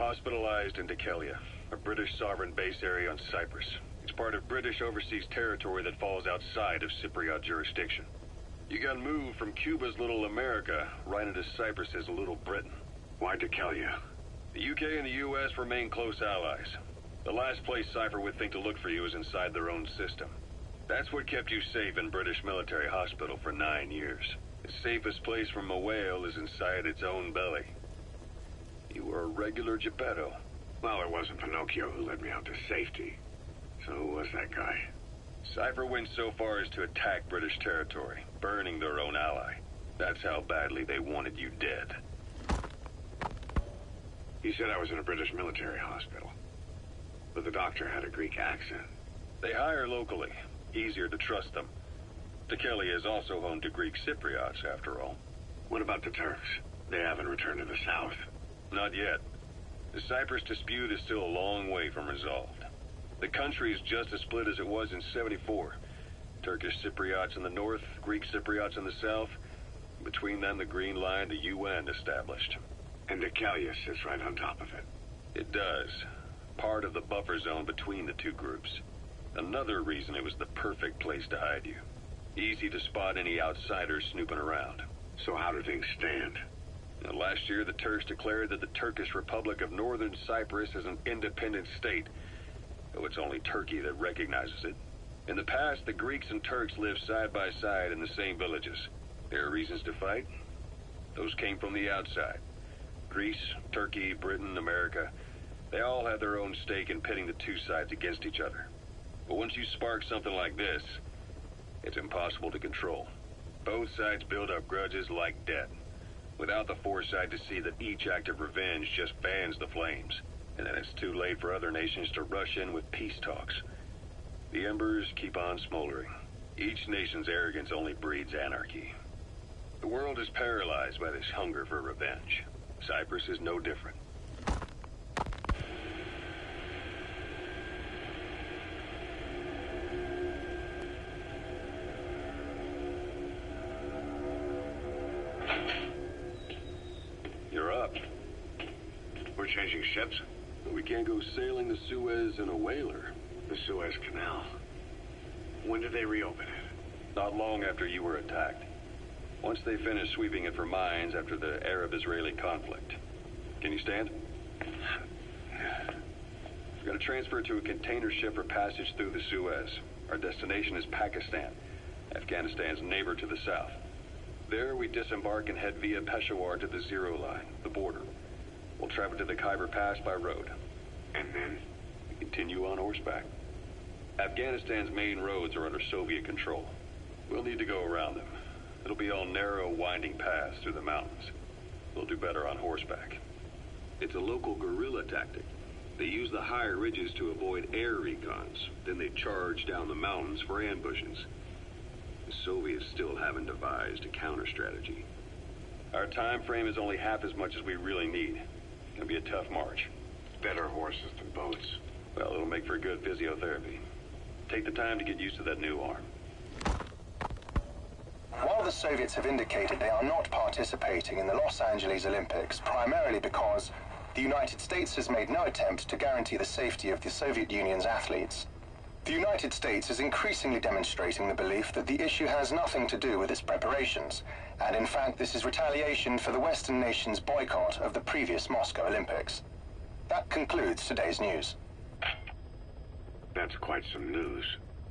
hospitalized in Dikelia, a British sovereign base area on Cyprus. It's part of British overseas territory that falls outside of Cypriot jurisdiction. You got moved from Cuba's Little America right into Cyprus's Little Britain. Why Dikelia? The UK and the US remain close allies. The last place Cypher would think to look for you is inside their own system. That's what kept you safe in British military hospital for 9 years. The safest place from a whale is inside its own belly. You were a regular Geppetto. Well, it wasn't Pinocchio who led me out to safety. So who was that guy? Cypher went so far as to attack British territory, burning their own ally. That's how badly they wanted you dead. He said I was in a British military hospital. But the doctor had a Greek accent. They hire locally. Easier to trust them. Dikelia is also home to Greek Cypriots, after all. What about the Turks? They haven't returned to the south. Not yet. The Cyprus dispute is still a long way from resolved. The country is just as split as it was in '74. Turkish Cypriots in the north, Greek Cypriots in the south. Between them, the Green Line, the UN established. And Dikelia sits right on top of it. It does. Part of the buffer zone between the two groups. Another reason it was the perfect place to hide you. Easy to spot any outsiders snooping around. So how do things stand? Now, last year, the Turks declared that the Turkish Republic of Northern Cyprus is an independent state, though it's only Turkey that recognizes it. In the past, the Greeks and Turks lived side by side in the same villages. There are reasons to fight. Those came from the outside. Greece, Turkey, Britain, America, they all had their own stake in pitting the two sides against each other. But once you spark something like this, it's impossible to control. Both sides build up grudges like debt, without the foresight to see that each act of revenge just fans the flames, and then it's too late for other nations to rush in with peace talks. The embers keep on smoldering. Each nation's arrogance only breeds anarchy. The world is paralyzed by this hunger for revenge. Cyprus is no different. You're up. We're changing ships? We can't go sailing the Suez in a whaler. The Suez Canal. When did they reopen it? Not long after you were attacked. Once they finished sweeping it for mines after the Arab-Israeli conflict. Can you stand? We're going to transfer to a container ship for passage through the Suez. Our destination is Pakistan, Afghanistan's neighbor to the south. There, we disembark and head via Peshawar to the Zero Line, the border. We'll travel to the Khyber Pass by road. And then? We continue on horseback. Afghanistan's main roads are under Soviet control. We'll need to go around them. It'll be all narrow, winding paths through the mountains. We'll do better on horseback. It's a local guerrilla tactic. They use the higher ridges to avoid air recons. Then they charge down the mountains for ambushes. The Soviets still haven't devised a counter-strategy. Our time frame is only half as much as we really need. It'll be a tough march. Better horses than boats. Well, it'll make for good physiotherapy. Take the time to get used to that new arm. While the Soviets have indicated they are not participating in the Los Angeles Olympics, primarily because the United States has made no attempt to guarantee the safety of the Soviet Union's athletes, the United States is increasingly demonstrating the belief that the issue has nothing to do with its preparations, and in fact this is retaliation for the Western nations' boycott of the previous Moscow Olympics. That concludes today's news. That's quite some news.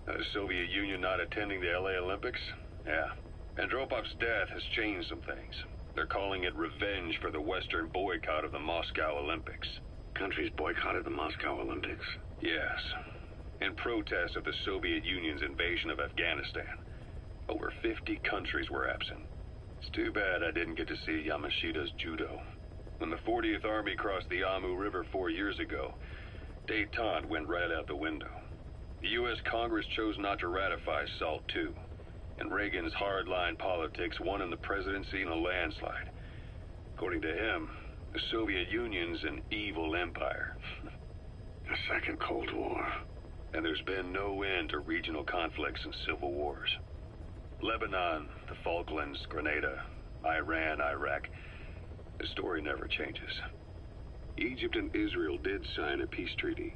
The Soviet Union not attending the LA Olympics? Yeah. Andropov's death has changed some things. They're calling it revenge for the Western boycott of the Moscow Olympics. Countries boycotted the Moscow Olympics? Yes. In protest of the Soviet Union's invasion of Afghanistan. Over 50 countries were absent. It's too bad I didn't get to see Yamashita's judo. When the 40th Army crossed the Amu River 4 years ago, détente went right out the window. The U.S. Congress chose not to ratify SALT II. And Reagan's hardline politics won him the presidency in a landslide. According to him, the Soviet Union's an evil empire. A second Cold War. And there's been no end to regional conflicts and civil wars. Lebanon, the Falklands, Grenada, Iran, Iraq. The story never changes. Egypt and Israel did sign a peace treaty.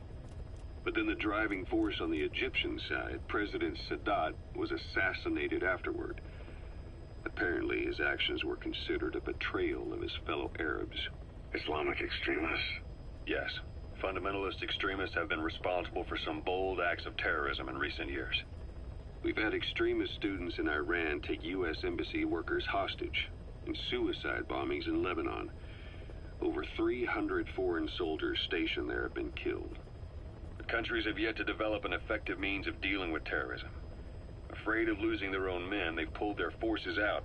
But then the driving force on the Egyptian side, President Sadat, was assassinated afterward. Apparently, his actions were considered a betrayal of his fellow Arabs. Islamic extremists? Yes. Fundamentalist extremists have been responsible for some bold acts of terrorism in recent years. We've had extremist students in Iran take U.S. embassy workers hostage, and suicide bombings in Lebanon. Over 300 foreign soldiers stationed there have been killed. But countries have yet to develop an effective means of dealing with terrorism. Afraid of losing their own men, they've pulled their forces out,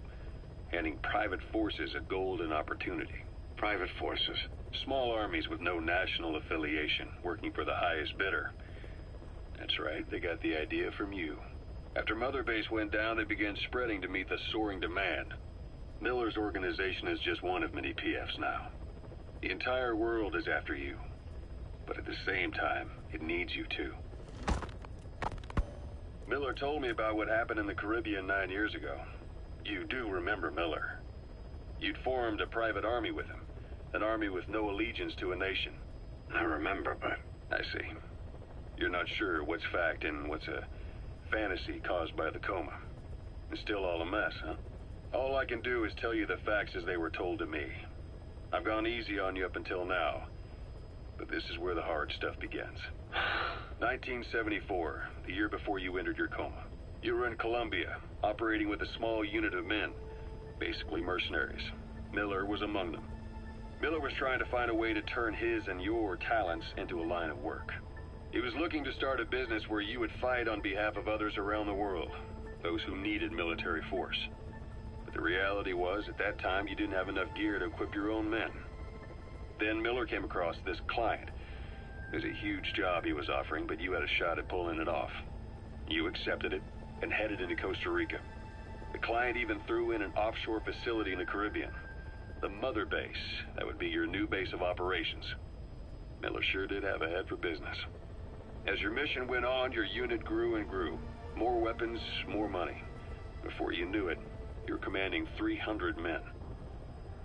handing private forces a golden opportunity. Private forces? Small armies with no national affiliation, working for the highest bidder. That's right, they got the idea from you. After Mother Base went down, they began spreading to meet the soaring demand. Miller's organization is just one of many PFs now. The entire world is after you. But at the same time, it needs you too. Miller told me about what happened in the Caribbean 9 years ago. You do remember Miller. You'd formed a private army with him. An army with no allegiance to a nation. I remember, but... I see. You're not sure what's fact and what's a fantasy caused by the coma. It's still all a mess, huh? All I can do is tell you the facts as they were told to me. I've gone easy on you up until now, but this is where the hard stuff begins. 1974, the year before you entered your coma. You were in Colombia, operating with a small unit of men, basically mercenaries. Miller was among them. Miller was trying to find a way to turn his and your talents into a line of work. He was looking to start a business where you would fight on behalf of others around the world, those who needed military force. But the reality was, at that time, you didn't have enough gear to equip your own men. Then Miller came across this client. It was a huge job he was offering, but you had a shot at pulling it off. You accepted it and headed into Costa Rica. The client even threw in an offshore facility in the Caribbean. The Mother Base, that would be your new base of operations. Miller sure did have a head for business. As your mission went on, your unit grew and grew. More weapons, more money. Before you knew it, you were commanding 300 men.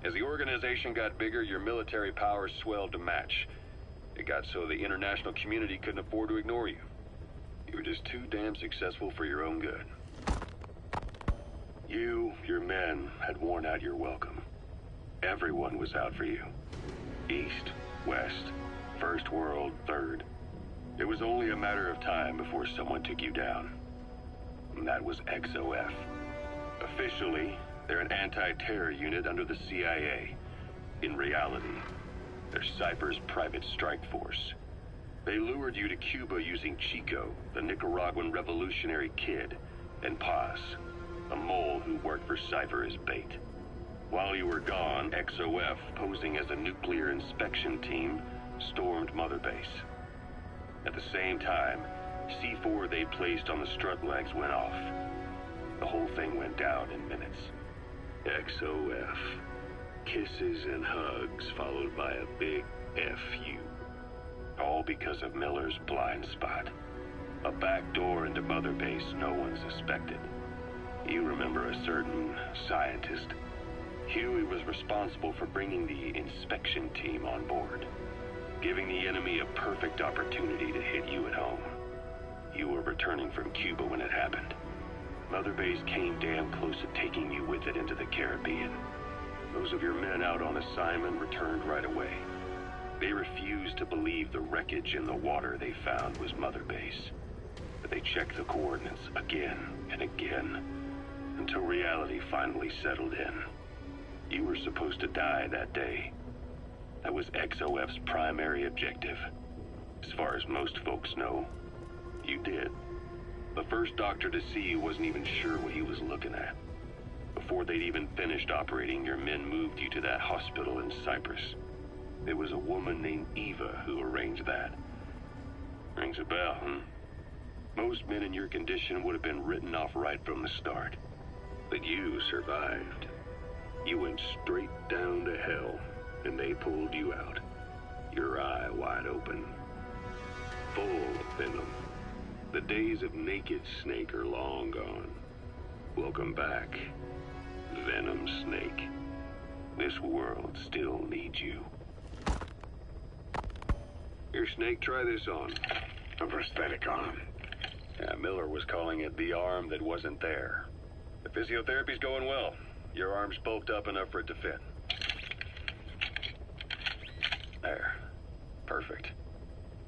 As the organization got bigger, your military powers swelled to match. It got so the international community couldn't afford to ignore you. You were just too damn successful for your own good. You, your men, had worn out your welcome. Everyone was out for you. East, West, First World, Third. It was only a matter of time before someone took you down. And that was XOF. Officially, they're an anti-terror unit under the CIA. In reality, they're Cyprus' private strike force. They lured you to Cuba using Chico, the Nicaraguan revolutionary kid, and Paz, a mole who worked for Cypher as bait. While you were gone, XOF, posing as a nuclear inspection team, stormed Mother Base. At the same time, C4 they placed on the strut legs went off. The whole thing went down in minutes. XOF. Kisses and hugs followed by a big FU. All because of Miller's blind spot. A back door into Mother Base no one suspected. You remember a certain scientist. Huey was responsible for bringing the inspection team on board, giving the enemy a perfect opportunity to hit you at home. You were returning from Cuba when it happened. Mother Base came damn close to taking you with it into the Caribbean. Those of your men out on assignment returned right away. They refused to believe the wreckage in the water they found was Mother Base. But they checked the coordinates again and again, until reality finally settled in. You were supposed to die that day. That was XOF's primary objective. As far as most folks know, you did. The first doctor to see you wasn't even sure what he was looking at. Before they'd even finished operating, your men moved you to that hospital in Cyprus. There was a woman named Eva who arranged that. Rings a bell, huh? Most men in your condition would have been written off right from the start. But you survived. You went straight down to hell, and they pulled you out. Your eye wide open. Full of venom. The days of naked Snake are long gone. Welcome back, Venom Snake. This world still needs you. Here, Snake, try this on. A prosthetic arm. Yeah, Miller was calling it the arm that wasn't there. The physiotherapy's going well. Your arm's bulked up enough for it to fit. There. Perfect.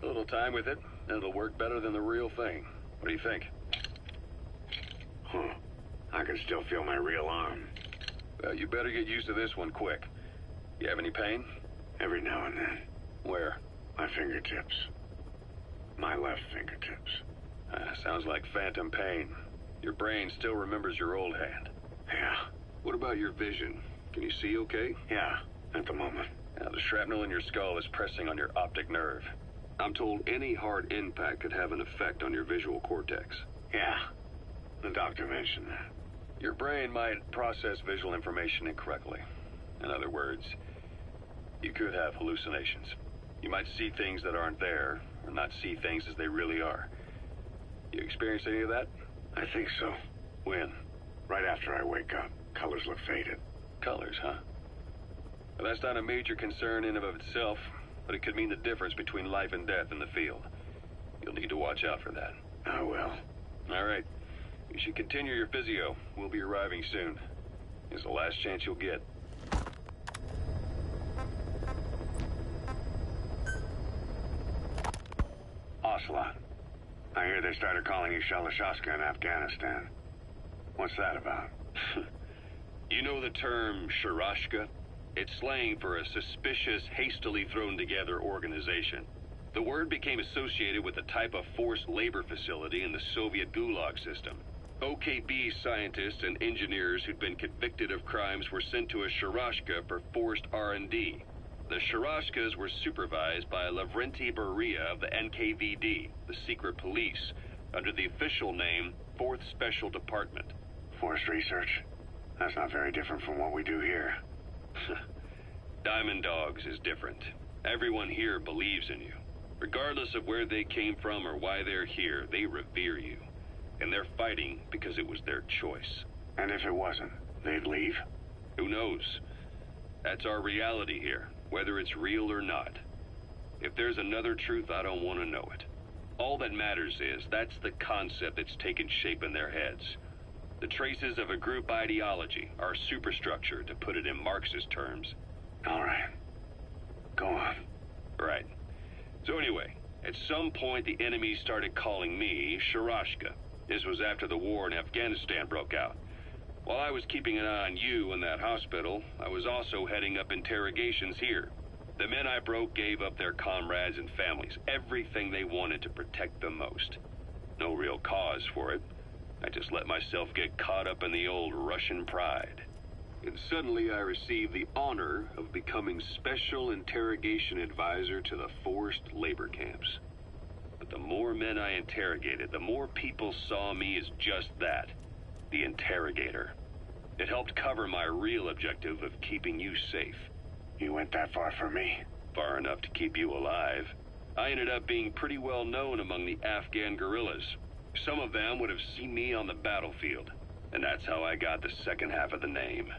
A little time with it, and it'll work better than the real thing. What do you think? Huh. I can still feel my real arm. Well, you better get used to this one quick. You have any pain? Every now and then. Where? My fingertips. My left fingertips. Sounds like phantom pain. Your brain still remembers your old hand. Yeah. What about your vision? Can you see okay? Yeah, at the moment. Now, the shrapnel in your skull is pressing on your optic nerve. I'm told any hard impact could have an effect on your visual cortex. Yeah. The doctor mentioned that. Your brain might process visual information incorrectly. In other words, you could have hallucinations. You might see things that aren't there, or not see things as they really are. You experienced any of that? I think so. When? Right after I wake up. Colors look faded. Colors, huh? Well, that's not a major concern in and of itself, but it could mean the difference between life and death in the field. You'll need to watch out for that. I will. All right. You should continue your physio. We'll be arriving soon. It's the last chance you'll get. Ocelot. I hear they started calling you Shalashaska in Afghanistan. What's that about? You know the term Sharashka? It's slang for a suspicious, hastily thrown together organization. The word became associated with a type of forced labor facility in the Soviet Gulag system. OKB scientists and engineers who'd been convicted of crimes were sent to a Sharashka for forced R&D. The Sharashkas were supervised by Lavrenti Beria of the NKVD, the secret police, under the official name 4th Special Department. Forced research? That's not very different from what we do here. Diamond Dogs is different. Everyone here believes in you. Regardless of where they came from or why they're here, they revere you. And they're fighting because it was their choice. And if it wasn't, they'd leave? Who knows? That's our reality here, whether it's real or not. If there's another truth, I don't want to know it. All that matters is that's the concept that's taken shape in their heads. The traces of a group ideology, our superstructure, to put it in Marxist terms. All right. Go on. Right. So anyway, at some point the enemy started calling me Sharashka. This was after the war in Afghanistan broke out. While I was keeping an eye on you in that hospital, I was also heading up interrogations here. The men I broke gave up their comrades and families, everything they wanted to protect them most. No real cause for it. I just let myself get caught up in the old Russian pride. And suddenly I received the honor of becoming Special Interrogation Advisor to the forced labor camps. But the more men I interrogated, the more people saw me as just that, the interrogator. It helped cover my real objective of keeping you safe. You went that far for me? Far enough to keep you alive. I ended up being pretty well known among the Afghan guerrillas. Some of them would have seen me on the battlefield, and that's how I got the second half of the name.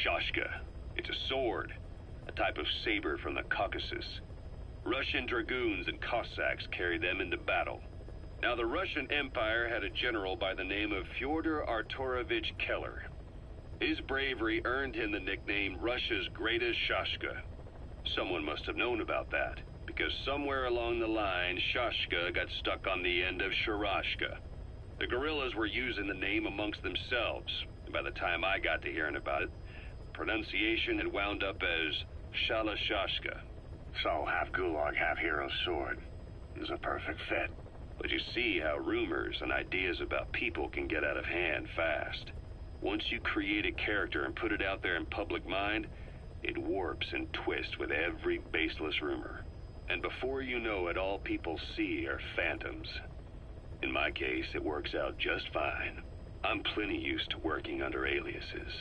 Shashka. It's a sword, a type of saber from the Caucasus. Russian dragoons and Cossacks carried them into battle. Now, the Russian Empire had a general by the name of Fyodor Arturovich Keller. His bravery earned him the nickname Russia's Greatest Shashka. Someone must have known about that, because somewhere along the line, Shashka got stuck on the end of Sharashka. The guerrillas were using the name amongst themselves, and by the time I got to hearing about it, pronunciation had wound up as Shalashashka. So, half Gulag, half Hero's sword. Is a perfect fit. But you see how rumors and ideas about people can get out of hand fast. Once you create a character and put it out there in public mind, it warps and twists with every baseless rumor. And before you know it, all people see are phantoms. In my case, it works out just fine. I'm plenty used to working under aliases.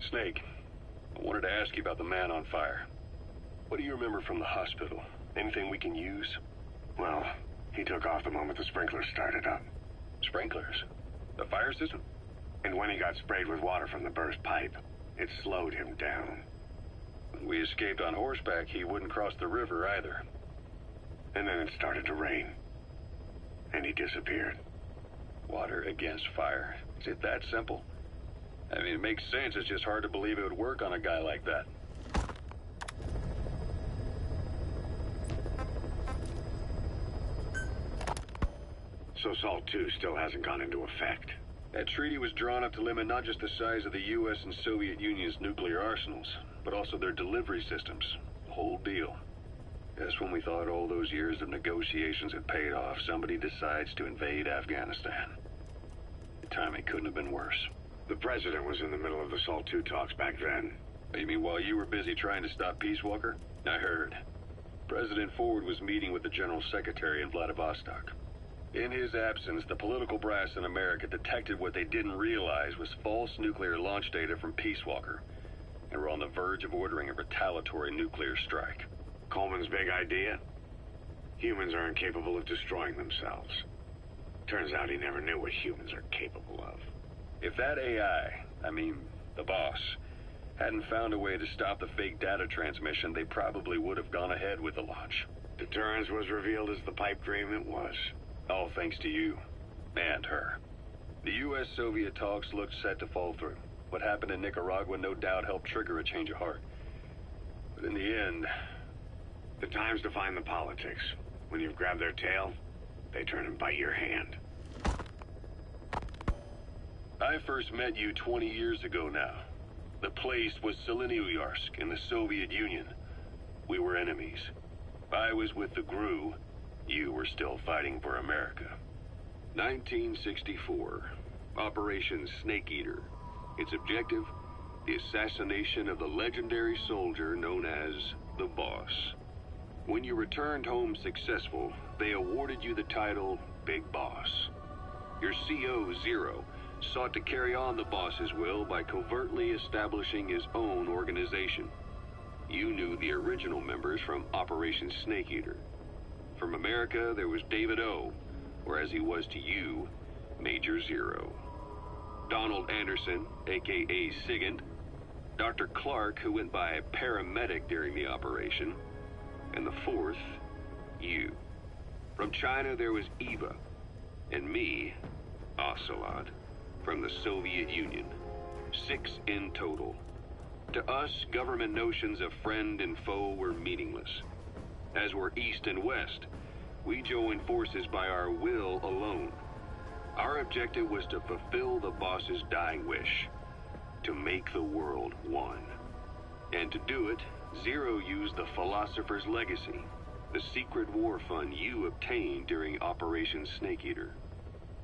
Snake, I wanted to ask you about the man on fire. What do you remember from the hospital? Anything we can use? Well, He took off the moment the sprinklers started up. Sprinklers? The fire system? And when he got sprayed with water from the burst pipe, it slowed him down. When we escaped on horseback, he wouldn't cross the river either. And then it started to rain. And he disappeared. Water against fire. Is it that simple? I mean, it makes sense. It's just hard to believe it would work on a guy like that. So SALT II still hasn't gone into effect. That treaty was drawn up to limit not just the size of the U.S. and Soviet Union's nuclear arsenals, but also their delivery systems. The whole deal. Just when we thought all those years of negotiations had paid off, somebody decides to invade Afghanistan. The timing couldn't have been worse. The president was in the middle of the SALT II talks back then. You mean while you were busy trying to stop Peace Walker? I heard. President Ford was meeting with the General Secretary in Vladivostok. In his absence, the political brass in America detected what they didn't realize was false nuclear launch data from Peace Walker, and were on the verge of ordering a retaliatory nuclear strike. Coleman's big idea? Humans are incapable of destroying themselves. Turns out he never knew what humans are capable of. If that AI, the boss, hadn't found a way to stop the fake data transmission, they probably would have gone ahead with the launch. Deterrence was revealed as the pipe dream it was. All thanks to you. And her. The U.S.-Soviet talks looked set to fall through. What happened in Nicaragua no doubt helped trigger a change of heart. But in the end... The time's to find the politics. When you've grabbed their tail, they turn and bite your hand. I first met you 20 years ago now. The place was Selenoyarsk in the Soviet Union. We were enemies. I was with the GRU. You were still fighting for America. 1964. Operation Snake Eater. Its objective? The assassination of the legendary soldier known as the Boss. When you returned home successful, they awarded you the title Big Boss. Your CO, Zero, sought to carry on the boss's will by covertly establishing his own organization. You knew the original members from Operation Snake Eater. From America, there was David O., or as he was to you, Major Zero. Donald Anderson, a.k.a. Sigint. Dr. Clark, who went by paramedic during the operation. And the fourth, you. From China, there was Eva. And me, Ocelot, from the Soviet Union. 6 in total. To us, government notions of friend and foe were meaningless. As were East and West, we joined forces by our will alone. Our objective was to fulfill the boss's dying wish, to make the world one. And to do it, Zero used the Philosopher's Legacy, the secret war fund you obtained during Operation Snake Eater.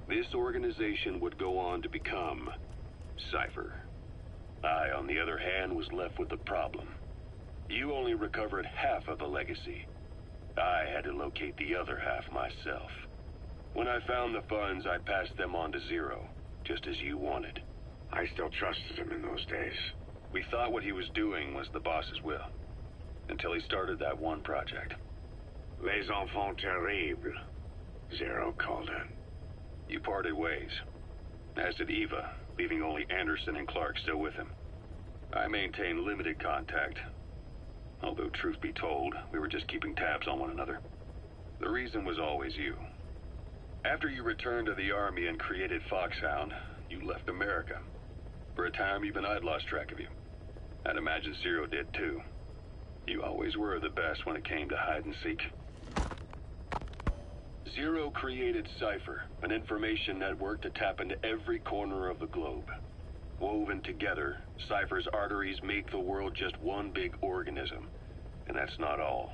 This organization would go on to become Cypher. I, on the other hand, was left with the problem. You only recovered half of the legacy. I had to locate the other half myself. When I found the funds, I passed them on to Zero, just as you wanted. I still trusted him in those days. We thought what he was doing was the boss's will, until he started that one project. Les enfants terribles, Zero called it. You parted ways, as did Eva, leaving only Anderson and Clark still with him. I maintained limited contact, although truth be told, we were just keeping tabs on one another. The reason was always you. After you returned to the Army and created Foxhound, you left America. For a time, even I'd lost track of you. I'd imagine Zero did too. You always were the best when it came to hide and seek. Zero created Cypher, an information network to tap into every corner of the globe. Woven together, Cypher's arteries make the world just one big organism. And that's not all.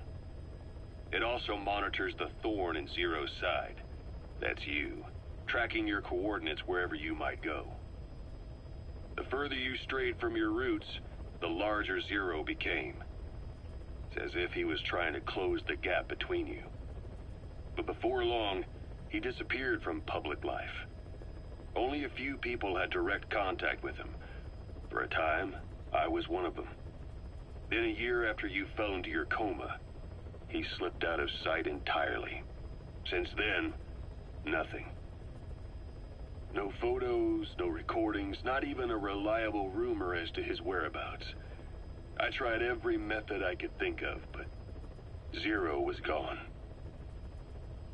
It also monitors the thorn in Zero's side. That's you, tracking your coordinates wherever you might go. The further you strayed from your roots, the larger Zero became. It's as if he was trying to close the gap between you. But before long, he disappeared from public life. Only a few people had direct contact with him. For a time, I was one of them. Then a year after you fell into your coma, he slipped out of sight entirely. Since then, nothing. No photos, no recordings, not even a reliable rumor as to his whereabouts. I tried every method I could think of, but Zero was gone.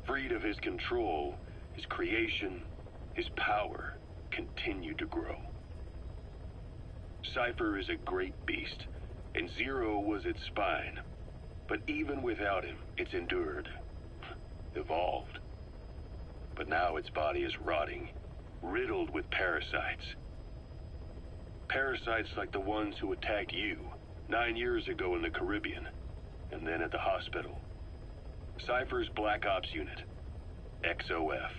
Freed of his control, his creation, his power continued to grow. Cypher is a great beast, and Zero was its spine. But even without him, it's endured, evolved. But now its body is rotting, riddled with parasites. Parasites like the ones who attacked you 9 years ago in the Caribbean, and then at the hospital. Cypher's Black Ops Unit, XOF.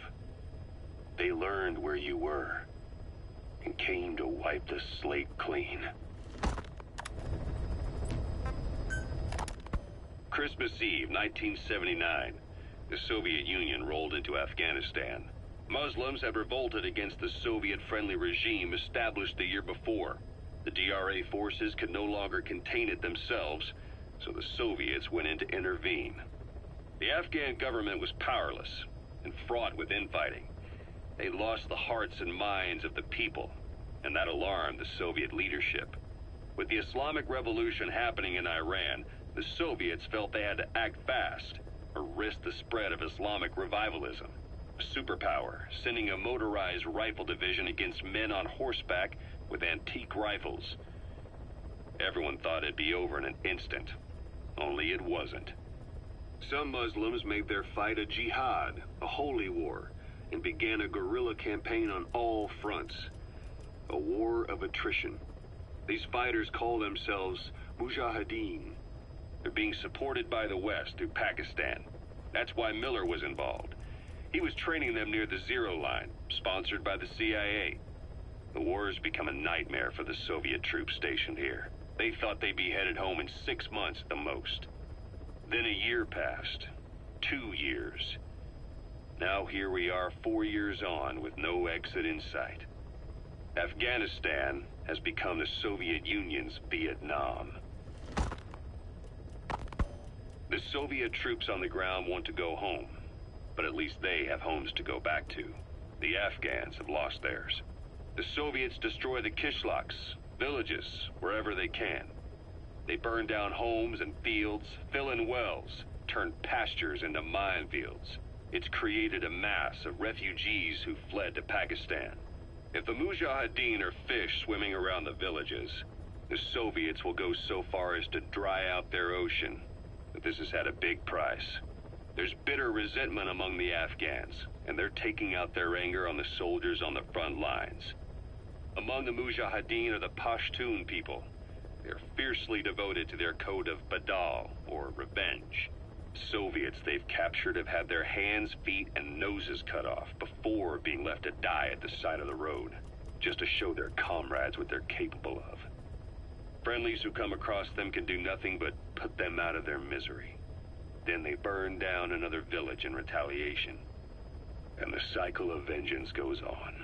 They learned where you were, and came to wipe the slate clean. Christmas Eve, 1979. The Soviet Union rolled into Afghanistan. Muslims had revolted against the Soviet-friendly regime established the year before. The DRA forces could no longer contain it themselves, so the Soviets went in to intervene. The Afghan government was powerless and fraught with infighting. They lost the hearts and minds of the people, and that alarmed the Soviet leadership. With the Islamic Revolution happening in Iran, the Soviets felt they had to act fast or risk the spread of Islamic revivalism. A superpower, sending a motorized rifle division against men on horseback with antique rifles. Everyone thought it'd be over in an instant, only it wasn't. Some Muslims made their fight a jihad, a holy war, and began a guerrilla campaign on all fronts. A war of attrition. These fighters call themselves Mujahideen. They're being supported by the West through Pakistan. That's why Miller was involved. He was training them near the Zero Line, sponsored by the CIA. The war has become a nightmare for the Soviet troops stationed here. They thought they'd be headed home in 6 months at the most. Then a year passed. 2 years. Now here we are 4 years on with no exit in sight. Afghanistan has become the Soviet Union's Vietnam. The Soviet troops on the ground want to go home, but at least they have homes to go back to. The Afghans have lost theirs. The Soviets destroy the kishlaks, villages, wherever they can. They burn down homes and fields, fill in wells, turn pastures into minefields. It's created a mass of refugees who fled to Pakistan. If the Mujahideen are fish swimming around the villages, the Soviets will go so far as to dry out their ocean. But this has had a big price. There's bitter resentment among the Afghans, and they're taking out their anger on the soldiers on the front lines. Among the Mujahideen are the Pashtun people. They're fiercely devoted to their code of Badal, or revenge. Soviets they've captured have had their hands, feet, and noses cut off before being left to die at the side of the road, just to show their comrades what they're capable of. Friendlies who come across them can do nothing but put them out of their misery. Then they burn down another village in retaliation. And the cycle of vengeance goes on.